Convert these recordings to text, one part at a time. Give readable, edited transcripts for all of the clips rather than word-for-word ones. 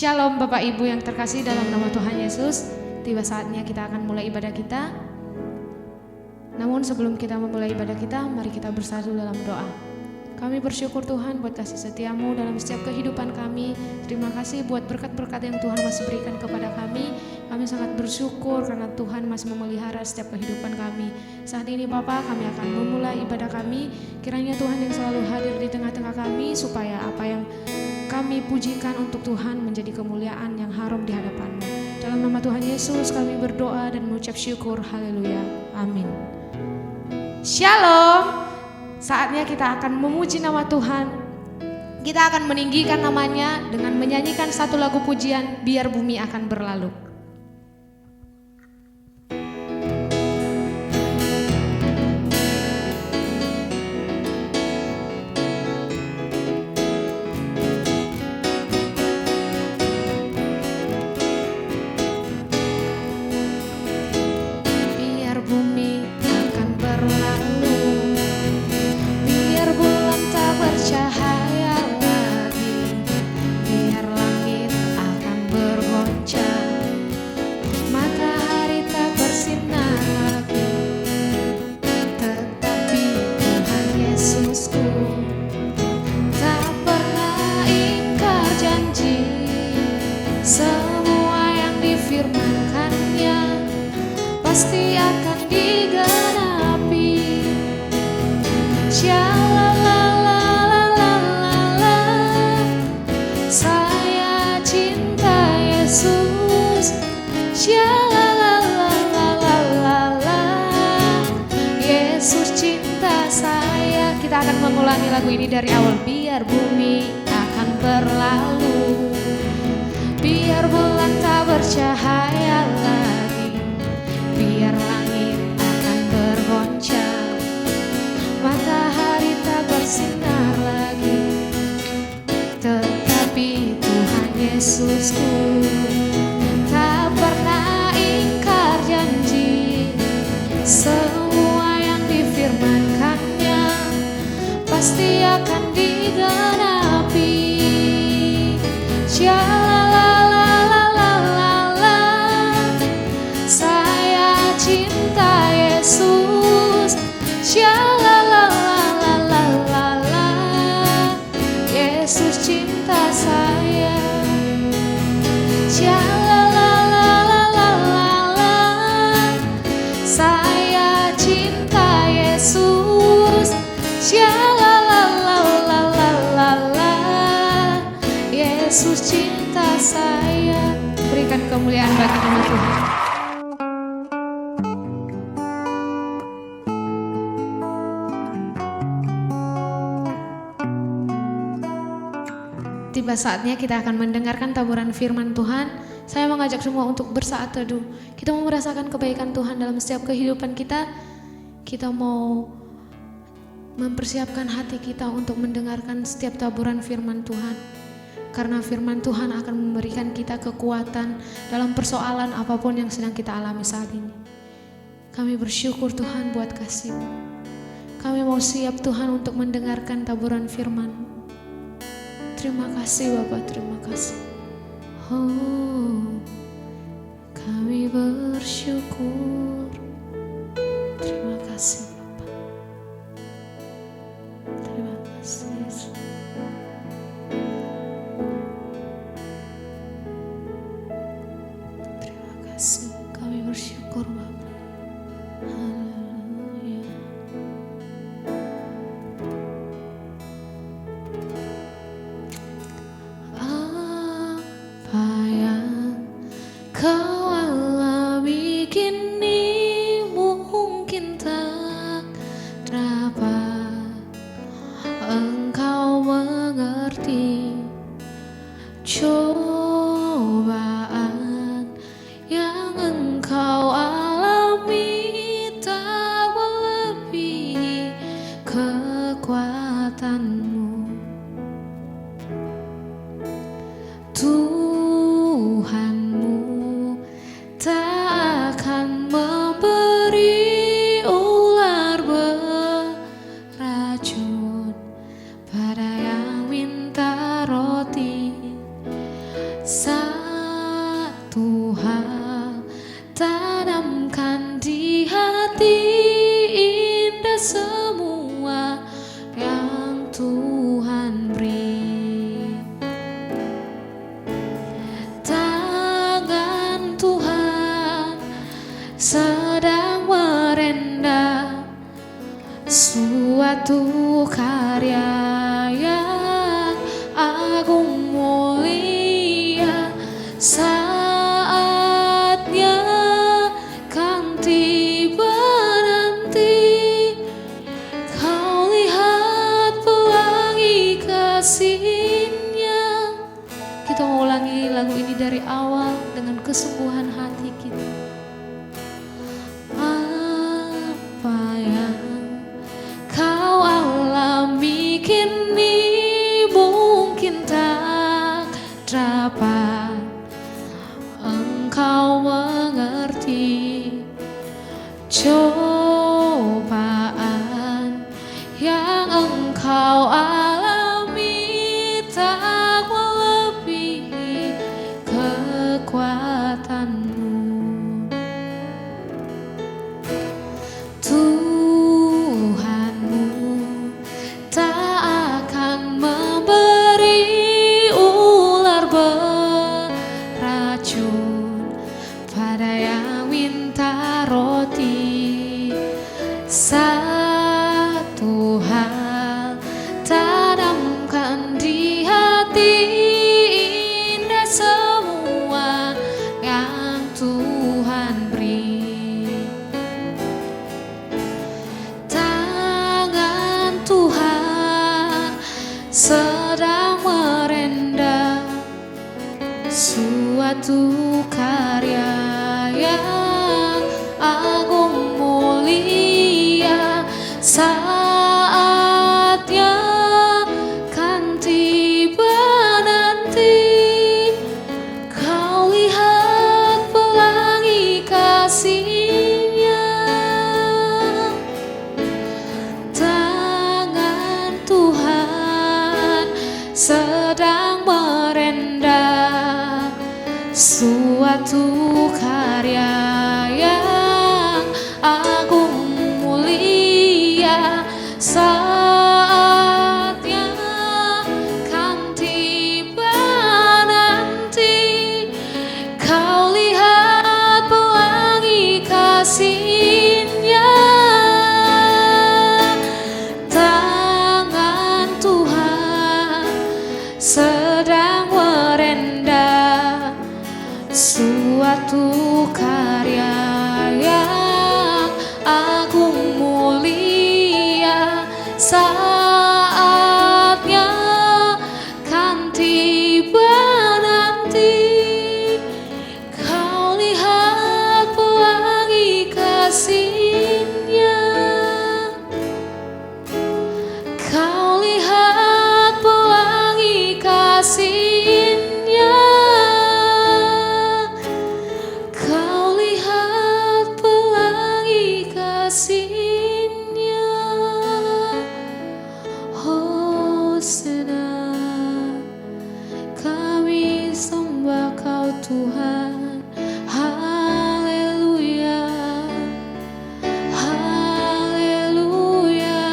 Shalom Bapak Ibu yang terkasih dalam nama Tuhan Yesus. Tiba saatnya kita akan mulai ibadah kita. Namun sebelum kita memulai ibadah kita, mari kita bersatu dalam doa. Kami bersyukur Tuhan buat kasih setiamu dalam setiap kehidupan kami. Terima kasih buat berkat-berkat yang Tuhan masih berikan kepada kami. Kami sangat bersyukur karena Tuhan masih memelihara setiap kehidupan kami. Saat ini Bapa, kami akan memulai ibadah kami. Kiranya Tuhan yang selalu hadir di tengah-tengah kami, supaya apa yang kami pujikan untuk Tuhan menjadi kemuliaan yang harum di hadapan-Mu. Dalam nama Tuhan Yesus kami berdoa dan mengucap syukur. Haleluya. Amin. Shalom. Saatnya kita akan memuji nama Tuhan. Kita akan meninggikan namanya dengan menyanyikan satu lagu pujian, Biar Bumi Akan Berlalu. Pasti akan digenapi. Shalalalalala, saya cinta Yesus. Shalalalalala, Yesus cinta saya. Kita akan mengulangi lagu ini dari awal. Biar bumi akan berlalu, biar bulan tak bercahaya lagi, biar langit akan bergoncang, matahari tak bersinar lagi, tetapi Tuhan Yesusku tak pernah ingkar janji. Semua yang difirmankannya pasti akan digenapi. Yesus cinta saya. Saya cinta Yesus. Yesus cinta saya. Berikan kemuliaan bagi nama Tuhan. Tiba saatnya kita akan mendengarkan taburan firman Tuhan. Saya mengajak semua untuk bersaat teduh. Kita mau merasakan kebaikan Tuhan dalam setiap kehidupan kita. Kita mau mempersiapkan hati kita untuk mendengarkan setiap taburan firman Tuhan. Karena firman Tuhan akan memberikan kita kekuatan dalam persoalan apapun yang sedang kita alami saat ini. Kami bersyukur Tuhan buat kasih-Mu. Kami mau siap Tuhan untuk mendengarkan taburan firman-Mu. Terima kasih Bapak, terima kasih. Oh, kami bersyukur. Terima kasih Bapak. Terima kasih Yesus. Terima kasih, kami bersyukur Bapak. Haleluya. Apa yang kau alami kini mungkin tak dapat engkau mengerti. Cobaan yang engkau alami tak melebihi kekuatanmu. Tuhanmu tak akan memberi ular beracun pada yang minta roti. karya yang agung mulia, saatnya kan tiba nanti. Kau lihat pelangi kasih-Nya. Kita mau ulangi lagu ini dari awal dengan kesungguhan hati kita. Apa yang kau alami kini mungkin tak dapat engkau mengerti. Cobaan yang engkau alami tak melebihi kekuatanmu. Tuhanmu tak akan memberi ular beracun pada yang minta roti. Satu hal tanamkan di hati, indah semua yang Tuhan beri. Tangan Tuhan sedang merendam suatu karya yang agung mulia, saatnya kan tiba nanti. Kau lihat pelangi kasih-Nya. Tangan Tuhan sedang merendam suatu karya yang agung mulia, saatnya kan tiba nanti. Kau lihat pelangi kasih-Nya. Tangan Tuhan sedang merendam suatu karya yang agung mulia, saatnya kan tiba nanti. Kau lihat pelangi kasih-Nya. Kau lihat pelangi kasih-Nya. Kau lihat pelangi kasih-Nya. Hosana, kami sembah Kau Tuhan. Haleluya, haleluya.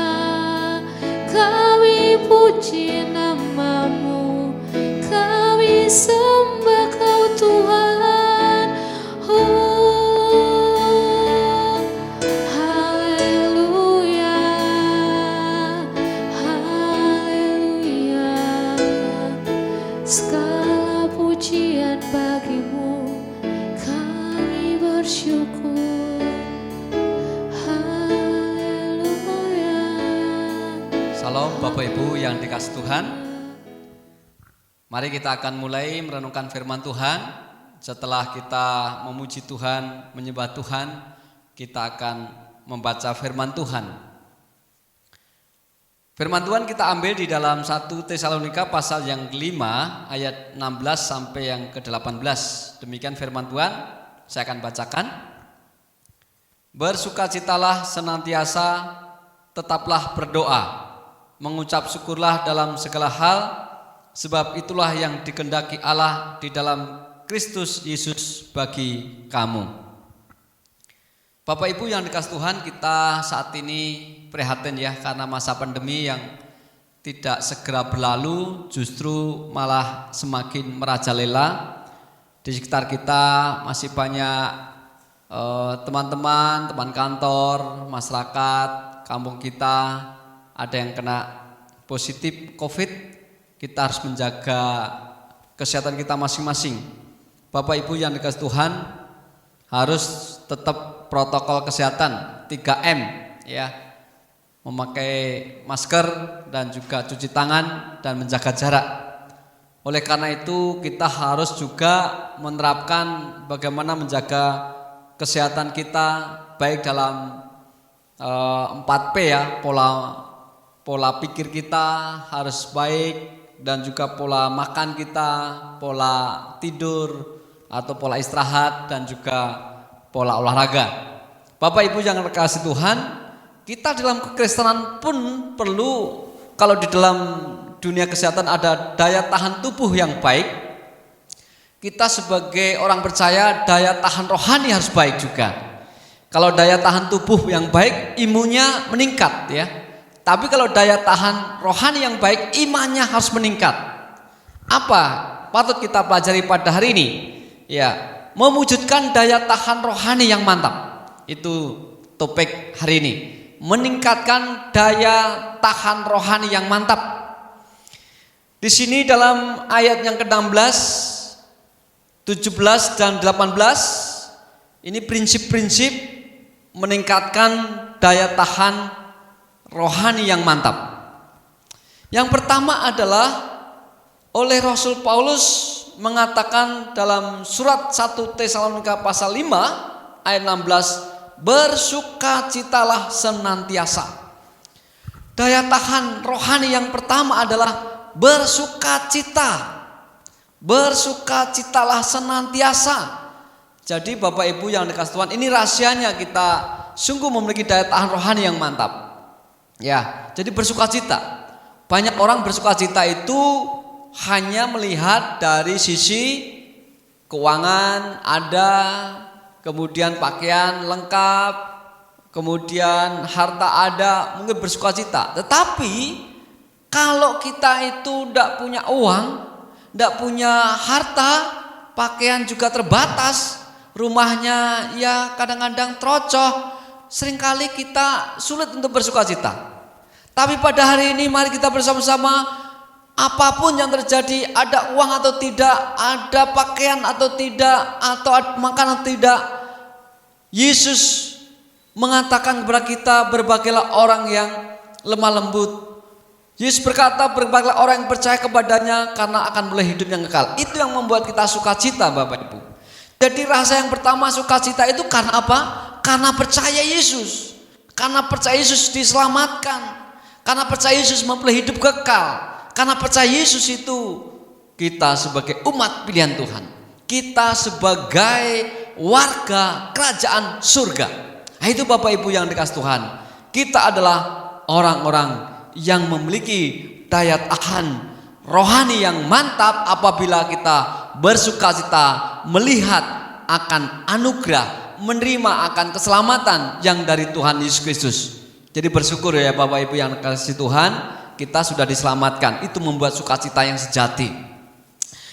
Kami puji nama-Mu, kami sembah Kau Tuhan. Oh, haleluya, haleluya. Segala pujian bagi-Mu, kami bersyukur. Haleluya. Salam Bapak Ibu yang dikasih Tuhan. Mari kita akan mulai merenungkan firman Tuhan. Setelah kita memuji Tuhan, menyembah Tuhan, kita akan membaca firman Tuhan. Firman Tuhan kita ambil di dalam 1 Tesalonika pasal yang kelima ayat 16 sampai yang ke-18. Demikian firman Tuhan, saya akan bacakan. Bersukacitalah senantiasa, tetaplah berdoa, mengucap syukurlah dalam segala hal, sebab itulah yang dikehendaki Allah di dalam Kristus Yesus bagi kamu. Bapak Ibu yang dikasih Tuhan, kita saat ini prihatin ya, karena masa pandemi yang tidak segera berlalu, justru malah semakin merajalela. Di sekitar kita masih banyak teman-teman, teman kantor, masyarakat, kampung kita ada yang kena positif COVID, kita harus menjaga kesehatan kita masing-masing. Bapak Ibu yang dikasihi Tuhan, harus tetap protokol kesehatan 3M ya. Memakai masker dan juga cuci tangan dan menjaga jarak. Oleh karena itu kita harus juga menerapkan bagaimana menjaga kesehatan kita baik dalam 4P ya, pola pikir kita harus baik dan juga pola makan kita, pola tidur atau pola istirahat dan juga pola olahraga. Bapak Ibu yang dikasihi Tuhan, kita dalam kekristenan pun perlu, kalau di dalam dunia kesehatan ada daya tahan tubuh yang baik, kita sebagai orang percaya daya tahan rohani harus baik juga. Kalau daya tahan tubuh yang baik, imunnya meningkat ya. Tapi kalau daya tahan rohani yang baik, imannya harus meningkat. Apa patut kita pelajari pada hari ini? Ya, mewujudkan daya tahan rohani yang mantap. Itu topik hari ini. Meningkatkan daya tahan rohani yang mantap. Di sini dalam ayat yang ke-16, 17 dan 18, ini prinsip-prinsip meningkatkan daya tahan rohani yang mantap. Yang pertama adalah oleh Rasul Paulus mengatakan dalam surat 1 Tesalonika pasal 5 ayat 16, bersukacitalah senantiasa. Daya tahan rohani yang pertama adalah bersukacita. Bersukacitalah senantiasa. Jadi Bapak Ibu yang dikasihi Tuhan, ini rahasianya kita sungguh memiliki daya tahan rohani yang mantap. Ya, jadi bersukacita. Banyak orang bersukacita itu hanya melihat dari sisi keuangan ada, kemudian pakaian lengkap, kemudian harta ada, mungkin bersukacita. Tetapi kalau kita itu tidak punya uang, tidak punya harta, pakaian juga terbatas, rumahnya ya kadang-kadang trocoh, seringkali kita sulit untuk bersukacita. Tapi pada hari ini mari kita bersama-sama, apapun yang terjadi, ada uang atau tidak, ada pakaian atau tidak, atau makan atau tidak, Yesus mengatakan kepada kita, berbagailah orang yang lemah lembut. Yesus berkata, berbagailah orang yang percaya kepadanya karena akan boleh hidup yang kekal. Itu yang membuat kita sukacita, Bapak Ibu. Jadi rasa yang pertama sukacita itu karena apa? Karena percaya Yesus. Karena percaya Yesus diselamatkan. Karena percaya Yesus memperoleh hidup kekal. Karena percaya Yesus itu kita sebagai umat pilihan Tuhan. Kita sebagai warga kerajaan surga. Nah, itu Bapak Ibu yang dikasihi Tuhan. Kita adalah orang-orang yang memiliki daya tahan rohani yang mantap apabila kita bersukacita melihat akan anugerah, menerima akan keselamatan yang dari Tuhan Yesus Kristus. Jadi bersyukur ya Bapak Ibu yang dikasihi Tuhan, kita sudah diselamatkan. Itu membuat sukacita yang sejati.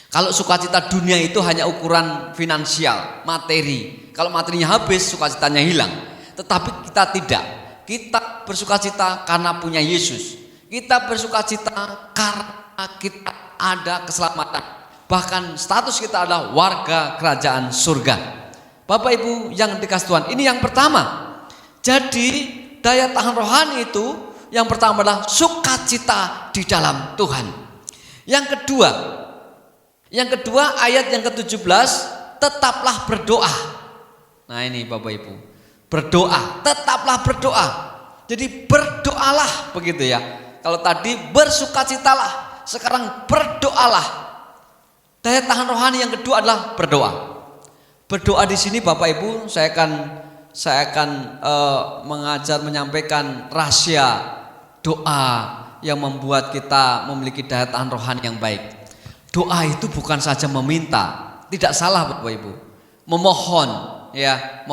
Kalau sukacita dunia itu hanya ukuran finansial, materi. Kalau materinya habis, sukacitanya hilang. Tetapi kita tidak. Kita bersukacita karena punya Yesus. Kita bersukacita karena kita ada keselamatan. Bahkan status kita adalah warga kerajaan surga. Bapak Ibu yang dikasihi Tuhan, ini yang pertama. Jadi daya tahan rohani itu yang pertama adalah sukacita di dalam Tuhan. Yang kedua ayat yang ke-17, tetaplah berdoa. Nah ini Bapak Ibu, berdoa, tetaplah berdoa. Jadi berdoalah begitu ya. Kalau tadi bersukacitalah, sekarang berdoalah. Daya tahan rohani yang kedua adalah berdoa. Berdoa di sini Bapak Ibu, saya akan menyampaikan rahasia doa yang membuat kita memiliki daya tahan rohani yang baik. Doa itu bukan saja meminta, tidak salah Bapak Ibu. Memohon, ya,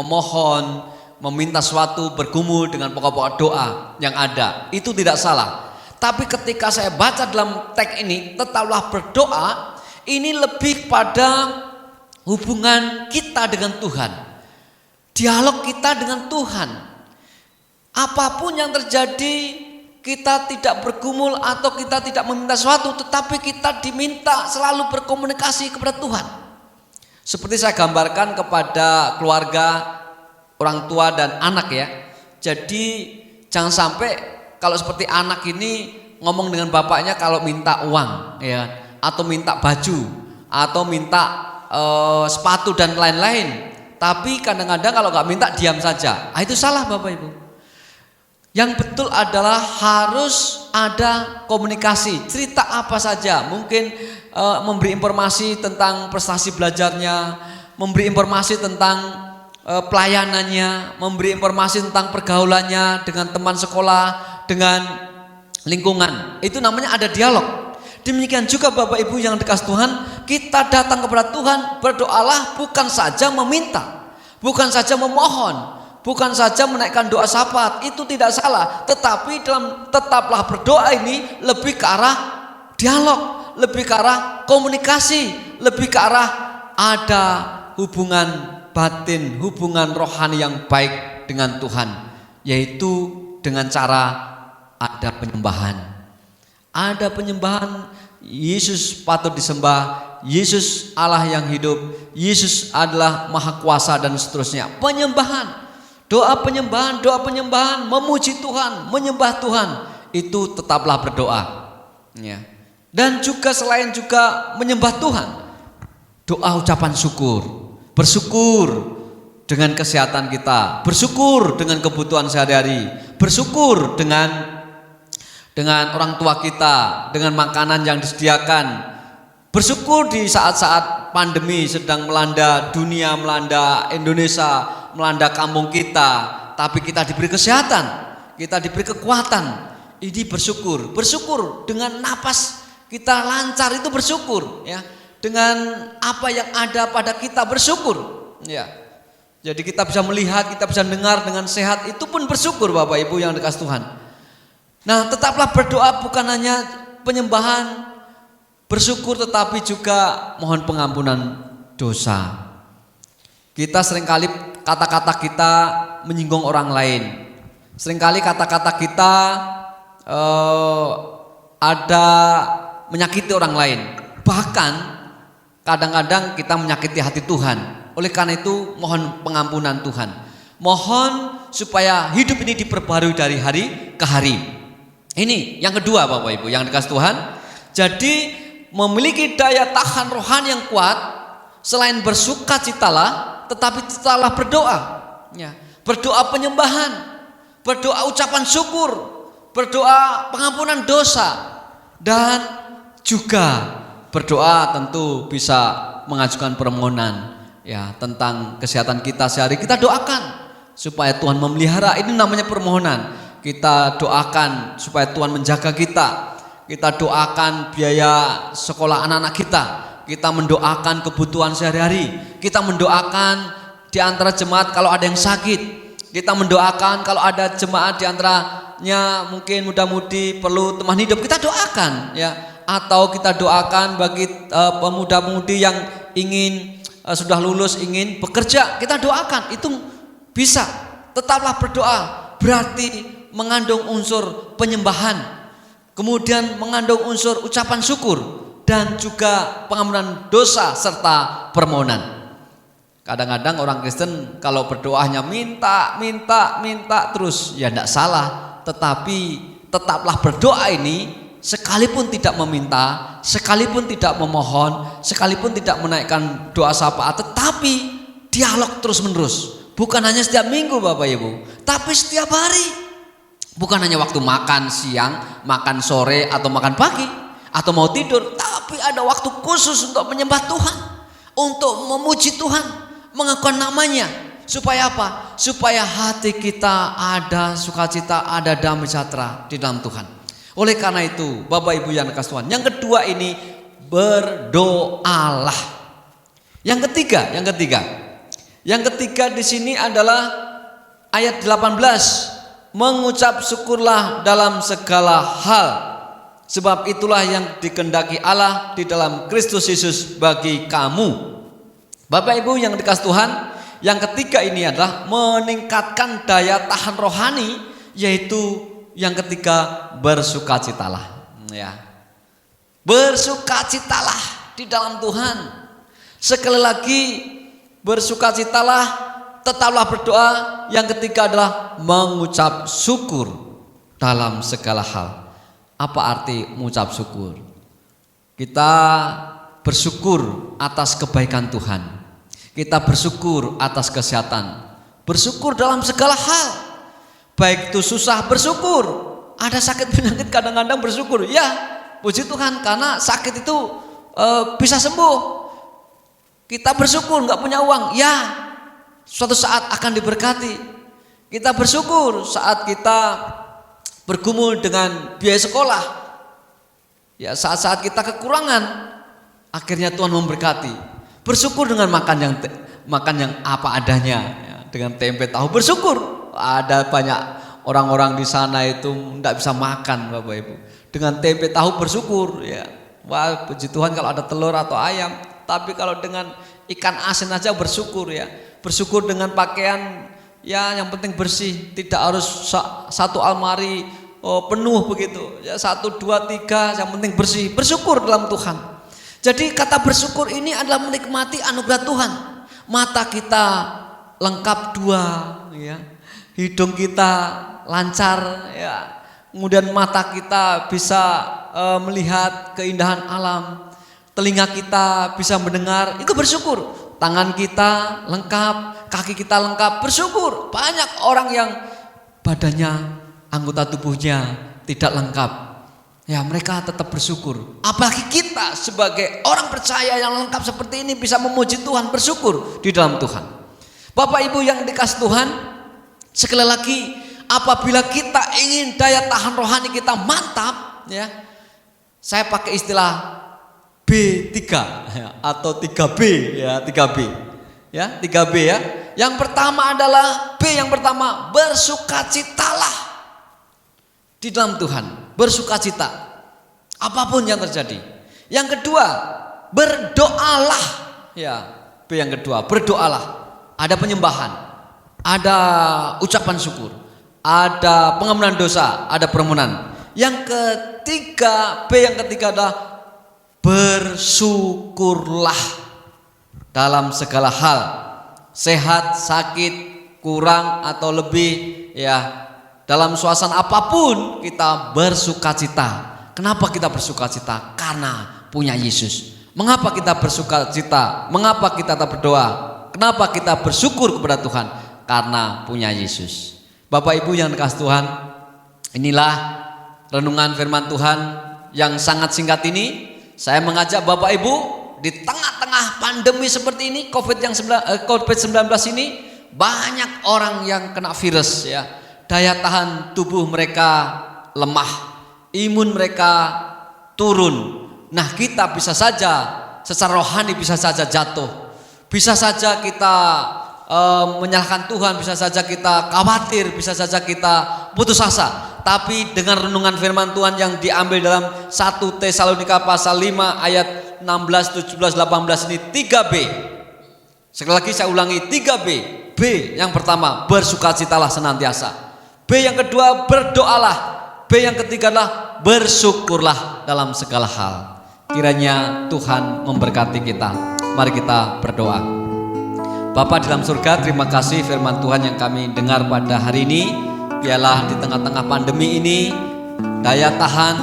meminta sesuatu, bergumul dengan pokok-pokok doa yang ada, itu tidak salah. Tapi ketika saya baca dalam teks ini, tetaplah berdoa, ini lebih pada hubungan kita dengan Tuhan, dialog kita dengan Tuhan. Apapun yang terjadi, kita tidak bergumul atau kita tidak meminta sesuatu, tetapi kita diminta selalu berkomunikasi kepada Tuhan. Seperti saya gambarkan kepada keluarga, orang tua dan anak ya. Jadi jangan sampai kalau seperti anak ini ngomong dengan bapaknya kalau minta uang ya, atau minta baju, atau minta sepatu dan lain-lain. Tapi kadang-kadang kalau nggak minta diam saja. Itu salah Bapak Ibu. Yang betul adalah harus ada komunikasi. Cerita apa saja, mungkin memberi informasi tentang prestasi belajarnya, memberi informasi tentang pelayanannya, memberi informasi tentang pergaulannya dengan teman sekolah, dengan lingkungan. Itu namanya ada dialog. Demikian juga Bapak Ibu yang dikasih Tuhan, kita datang kepada Tuhan, berdoalah bukan saja meminta, bukan saja memohon, bukan saja menaikkan doa syafaat, itu tidak salah. Tetapi dalam tetaplah berdoa ini lebih ke arah dialog, lebih ke arah komunikasi, lebih ke arah ada hubungan batin, hubungan rohani yang baik dengan Tuhan, yaitu dengan cara ada penyembahan. Ada penyembahan, Yesus patut disembah, Yesus Allah yang hidup, Yesus adalah maha kuasa dan seterusnya. Penyembahan, doa penyembahan, memuji Tuhan, menyembah Tuhan, itu tetaplah berdoa ya. Dan juga selain juga menyembah Tuhan, doa ucapan syukur, bersyukur dengan kesehatan kita, bersyukur dengan kebutuhan sehari-hari, bersyukur dengan orang tua kita, dengan makanan yang disediakan, bersyukur di saat-saat pandemi sedang melanda dunia, melanda Indonesia, melanda kampung kita, tapi kita diberi kesehatan, kita diberi kekuatan. Ini bersyukur dengan napas kita lancar, itu bersyukur ya. Dengan apa yang ada pada kita bersyukur ya. Jadi kita bisa melihat, kita bisa dengar dengan sehat, itu pun bersyukur Bapak Ibu yang dikasih Tuhan. Nah, tetaplah berdoa, bukan hanya penyembahan, bersyukur, tetapi juga mohon pengampunan dosa. Kita seringkali kata-kata kita menyinggung orang lain. Seringkali kata-kata kita ada menyakiti orang lain. Bahkan kadang-kadang kita menyakiti hati Tuhan. Oleh karena itu mohon pengampunan Tuhan. Mohon supaya hidup ini diperbarui dari hari ke hari. Ini yang kedua Bapak Ibu yang dikasih Tuhan. Jadi memiliki daya tahan rohani yang kuat, selain bersukacitalah, tetapi tetaplah berdoa ya. Berdoa penyembahan, berdoa ucapan syukur, berdoa pengampunan dosa, dan juga berdoa tentu bisa mengajukan permohonan ya tentang kesehatan kita sehari. Kita doakan supaya Tuhan memelihara, ini namanya permohonan. Kita doakan supaya Tuhan menjaga kita. Kita doakan biaya sekolah anak-anak kita. Kita mendoakan kebutuhan sehari-hari. Kita mendoakan di antara jemaat kalau ada yang sakit. Kita mendoakan kalau ada jemaat di antaranya mungkin muda-mudi perlu teman hidup. Kita doakan ya. Atau kita doakan bagi pemuda-pemudi yang ingin sudah lulus ingin bekerja. Kita doakan, itu bisa. Tetaplah berdoa. Berarti mengandung unsur penyembahan, kemudian mengandung unsur ucapan syukur, dan juga pengampunan dosa serta permohonan. Kadang-kadang orang Kristen kalau berdoanya minta terus, ya tidak salah, tetapi tetaplah berdoa ini sekalipun tidak meminta, sekalipun tidak memohon, sekalipun tidak menaikkan doa syafaat, tetapi dialog terus-menerus. Bukan hanya setiap minggu Bapak Ibu, tapi setiap hari. Bukan hanya waktu makan siang, makan sore, atau makan pagi, atau mau tidur, tapi ada waktu khusus untuk menyembah Tuhan, untuk memuji Tuhan, mengakukan namanya. Supaya apa? Supaya hati kita ada sukacita, ada damai sejahtera di dalam Tuhan. Oleh karena itu, Bapak Ibu yang dikasih Tuhan, yang kedua ini berdoalah. Yang ketiga di sini adalah ayat 18. Mengucap syukurlah dalam segala hal, sebab itulah yang dikehendaki Allah di dalam Kristus Yesus bagi kamu. Bapak Ibu yang dikasih Tuhan, yang ketiga ini adalah meningkatkan daya tahan rohani, yaitu yang ketiga, bersukacitalah. Ya. Bersukacitalah di dalam Tuhan. Sekali lagi, bersukacitalah, tetaplah berdoa. Yang ketiga adalah mengucap syukur dalam segala hal. Apa arti mengucap syukur? Kita bersyukur atas kebaikan Tuhan. Kita bersyukur atas kesehatan. Bersyukur dalam segala hal. Baik itu susah, bersyukur. Ada sakit penyakit kadang-kadang bersyukur. Ya, puji Tuhan, karena sakit itu bisa sembuh. Kita bersyukur nggak punya uang. Ya, suatu saat akan diberkati. Kita bersyukur saat kita bergumul dengan biaya sekolah. Ya, saat-saat kita kekurangan, akhirnya Tuhan memberkati. Bersyukur dengan makan yang apa adanya, ya, dengan tempe tahu, bersyukur. Ada banyak orang-orang di sana itu tidak bisa makan, Bapak Ibu. Dengan tempe tahu bersyukur, ya. Wah, puji Tuhan kalau ada telur atau ayam. Tapi kalau dengan ikan asin aja bersyukur, ya. Bersyukur dengan pakaian, ya, yang penting bersih. Tidak harus satu almari penuh begitu, ya, 1, 2, 3, yang penting bersih. Bersyukur dalam Tuhan. Jadi kata bersyukur ini adalah menikmati anugerah Tuhan. Mata kita lengkap 2, ya. Hidung kita lancar, ya. Kemudian mata kita bisa melihat keindahan alam. Telinga kita bisa mendengar, itu bersyukur. Tangan kita lengkap, kaki kita lengkap, bersyukur. Banyak orang yang badannya, anggota tubuhnya tidak lengkap, ya, mereka tetap bersyukur. Apalagi kita sebagai orang percaya yang lengkap seperti ini bisa memuji Tuhan, bersyukur di dalam Tuhan. Bapak Ibu yang dikasih Tuhan, sekali lagi, apabila kita ingin daya tahan rohani kita mantap, ya, saya pakai istilah B3, ya, atau 3B, ya, 3B, ya, 3B, ya. Yang pertama adalah B, yang pertama, bersukacitalah di dalam Tuhan, bersukacita apapun yang terjadi. Yang kedua, berdoalah, ya, B yang kedua, berdoalah. Ada penyembahan, ada ucapan syukur, ada pengampunan dosa, ada permohonan. Yang ketiga, B yang ketiga adalah bersyukurlah dalam segala hal. Sehat, sakit, kurang atau lebih, ya, dalam suasana apapun kita bersukacita. Kenapa kita bersukacita? Karena punya Yesus. Mengapa kita bersukacita? Mengapa kita tak berdoa? Kenapa kita bersyukur kepada Tuhan? Karena punya Yesus. Bapak Ibu yang dikasih Tuhan, inilah renungan firman Tuhan yang sangat singkat ini. Saya mengajak Bapak Ibu di tengah-tengah pandemi seperti ini, COVID-19 ini, banyak orang yang kena virus, ya. Daya tahan tubuh mereka lemah, imun mereka turun. Nah, kita bisa saja secara rohani bisa saja jatuh. Bisa saja kita menyalahkan Tuhan, bisa saja kita khawatir, bisa saja kita putus asa. Tapi dengan renungan firman Tuhan yang diambil dalam 1 Tesalonika pasal 5 ayat 16, 17, 18 ini 3B. Sekali lagi saya ulangi, 3B. B yang pertama, bersukacitalah senantiasa. B yang kedua, berdoalah. B yang ketiga adalah bersyukurlah dalam segala hal. Kiranya Tuhan memberkati kita. Mari kita berdoa. Bapa di dalam surga, terima kasih firman Tuhan yang kami dengar pada hari ini. Biarlah di tengah-tengah pandemi ini daya tahan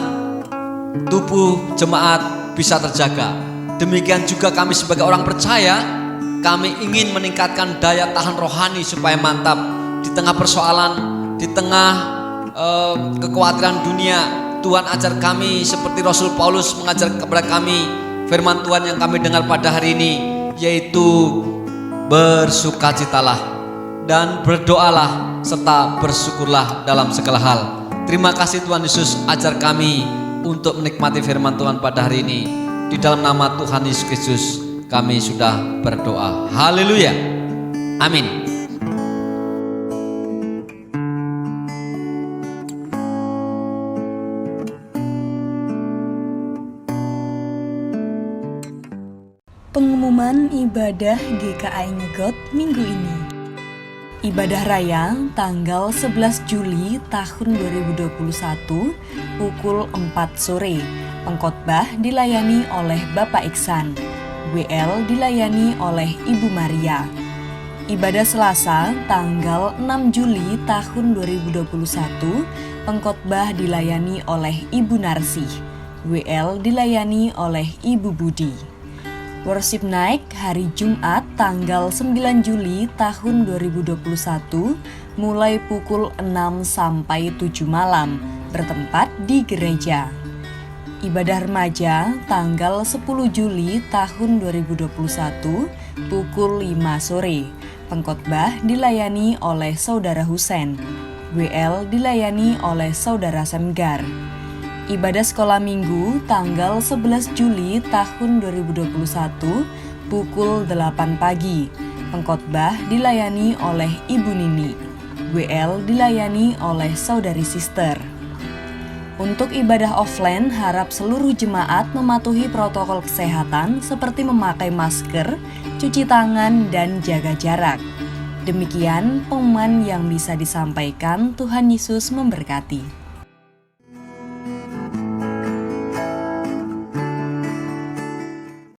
tubuh jemaat bisa terjaga. Demikian juga kami sebagai orang percaya, kami ingin meningkatkan daya tahan rohani supaya mantap di tengah persoalan, di tengah kekhawatiran dunia. Tuhan ajar kami seperti Rasul Paulus mengajar kepada kami firman Tuhan yang kami dengar pada hari ini, yaitu bersukacitalah dan berdoalah serta bersyukurlah dalam segala hal. Terima kasih Tuhan Yesus, ajar kami untuk menikmati firman Tuhan pada hari ini. Di dalam nama Tuhan Yesus Kristus kami sudah berdoa. Haleluya. Amin. Pengumuman ibadah GKI Ngegot minggu ini. Ibadah Raya tanggal 11 Juli tahun 2021 pukul 4 sore. Pengkhotbah dilayani oleh Bapak Iksan. WL dilayani oleh Ibu Maria. Ibadah Selasa tanggal 6 Juli tahun 2021, pengkhotbah dilayani oleh Ibu Narsih. WL dilayani oleh Ibu Budi. Worship Night hari Jumat tanggal 9 Juli tahun 2021 mulai pukul 6 sampai 7 malam bertempat di gereja. Ibadah Remaja tanggal 10 Juli tahun 2021 pukul 5 sore. Pengkhotbah dilayani oleh Saudara Husen. WL dilayani oleh Saudara Semgar. Ibadah Sekolah Minggu tanggal 11 Juli tahun 2021 pukul 8 pagi. Pengkhotbah dilayani oleh Ibu Nini. WL dilayani oleh Saudari Sister. Untuk ibadah offline, harap seluruh jemaat mematuhi protokol kesehatan seperti memakai masker, cuci tangan, dan jaga jarak. Demikian pengumuman yang bisa disampaikan. Tuhan Yesus memberkati.